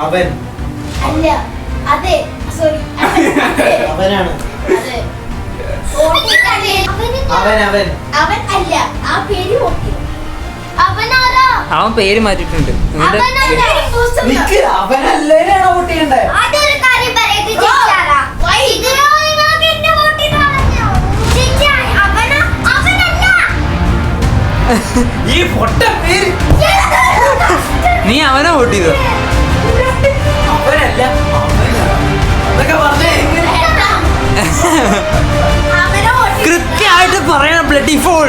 അവൻ അല്ല അതെ സോറി അവനാണ് അവൻ അവൻ അല്ല ആ പേര് ഓക്കെ അവനാരാ അവൻ പേര് മാറ്റിട്ടുണ്ട് അവനല്ലേനാണോ വോട്ട് ചെയ്യണ്ടേ അതൊരു കാര്യം പറയട്ടെ ചേച്ചാരാ ഇതിനോട് വോട്ട് ചേച്ചാ അവനാ അവനല്ല ഈ പൊട്ട പേര് നീ അവനെ വോട്ട് ചെയ്തോ അവനല്ല അതൊക്കെ പറഞ്ഞേ അവനെ വോട്ട് കൃത്യമായിട്ട് പറയണം ബ്ലഡി ഫോൾ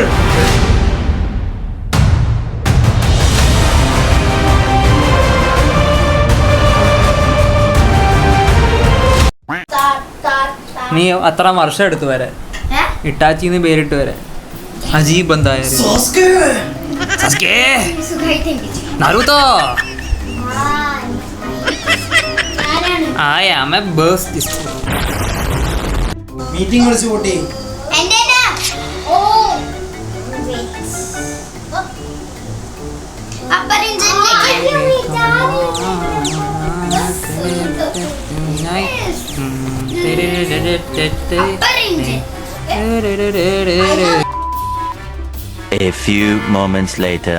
നീ അത്ര വർഷം എടുത്തു വരാൻ ഇട്ടാച്ചിന്ന് പേരിട്ട് വരാൻ അജീബ് എന്തായാലും നരുതോ I am a burst. Meeting വിളിച്ചു കൂട്ടി A few moments later.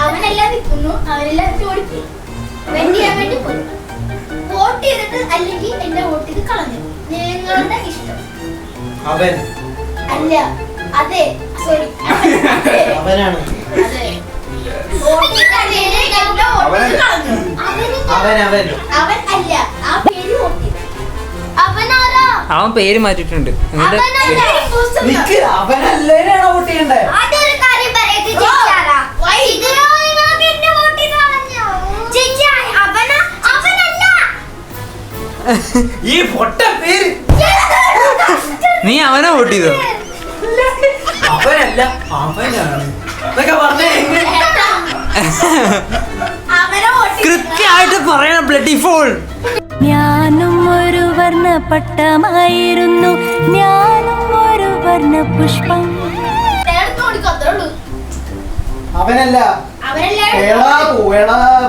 അവനെല്ലാം നിൽക്കുന്നു അവനെല്ലാം ഓടിപ്പോയി വെന്റ് ചെയ്യാൻ വേണ്ടി പോയി വോട്ട് ചെയ്തിട്ട് അല്ലെങ്കിൽ എന്റെ വോട്ട് ചെയ്ത് കളഞ്ഞു നിങ്ങളുടെ ഇഷ്ടം അവൻ അല്ല അതെ സോറി അവനാണ് അവൻ അവൻ അല്ല ആ പേര് വോട്ട് ചെയ്തു അവനാരാ അവൻ പേര് മാറ്റിട്ടുണ്ട് അവനല്ലേനാണോ വോട്ട് ചെയ്യണ്ടേ അതൊരു കാര്യം പറയട്ടെ ചേച്ചാരാ ഇതിനോട് എന്നെ വോട്ട് ചെയ്ത് കളഞ്ഞു ചേച്ചാ അവനാ അവനല്ല ഈ പൊട്ട പേര് നീ അവനെ വോട്ട് ചെയ്തോ അവനല്ല അവനാണ് അതൊക്കെ പറഞ്ഞേ അവനെ വോട്ട് കൃത്യമായിട്ട് പറയണം ബ്ലഡി ഫോൾ ഞാനും ഒരു വർണ്ണപ്പട്ടമായിരുന്നു ഞാനും ഒരു വർണ്ണ പുഷ്പം അവനല്ല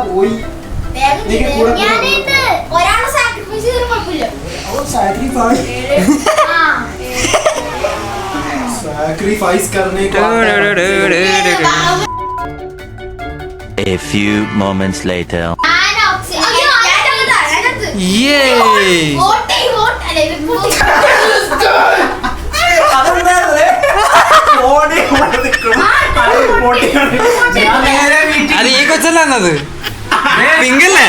പോയി ഒരാളെ സാക്രിഫൈസ് ചെയ്തൊരു കുഴപ്പമില്ല sacrifice करने को A few moments later. അത് ഈ കൊച്ചല്ല എന്നത് പിങ്കല്ലേ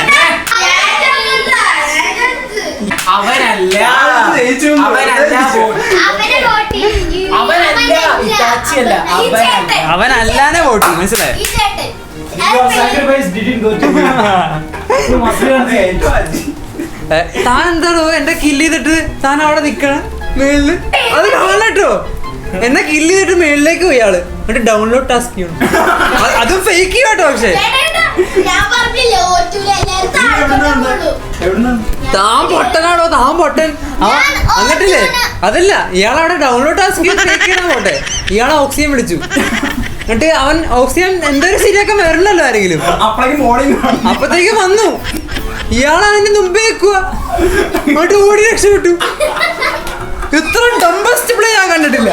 അവനല്ല അവനല്ലാതെ വോട്ട് മനസ്സിലായി താൻ എന്താണോ എന്നെ കില്ല് ചെയ്തിട്ട് താൻ അവിടെ നിക്കണം മേളില് അത് കാണട്ടോ എന്നെ കില്ല് ചെയ്തിട്ട് മേളിലേക്ക് പോയി ആള് എന്നിട്ട് ഡൗൺലോഡ് ടാസ്ക് ചെയ്യണം അതും ഫേക്ക് ചെയ്യാട്ടോ പക്ഷെ താൻ പൊട്ടനാണോ താൻ പൊട്ടൻ എന്നിട്ടില്ലേ അതല്ല ഇയാളവിടെ ഡൗൺലോഡ് ടാസ്ക് ചെയ്യണം പോട്ടെ ഇയാളെ ഓക്സിജൻ വിളിച്ചു എന്നിട്ട് അവൻ ഓക്സിജൻ എന്തൊരു ശരിയാക്കാൻ വരണല്ലോ ആരെങ്കിലും അപ്പത്തേക്ക് വന്നു ഇയാൾ അതിന് മുമ്പേ വെക്കുക എന്നിട്ട് ഓടി രക്ഷപ്പെട്ടു ഇത്ര ഡംബസ്റ്റ് പ്ലേ ഞാൻ കണ്ടിട്ടില്ല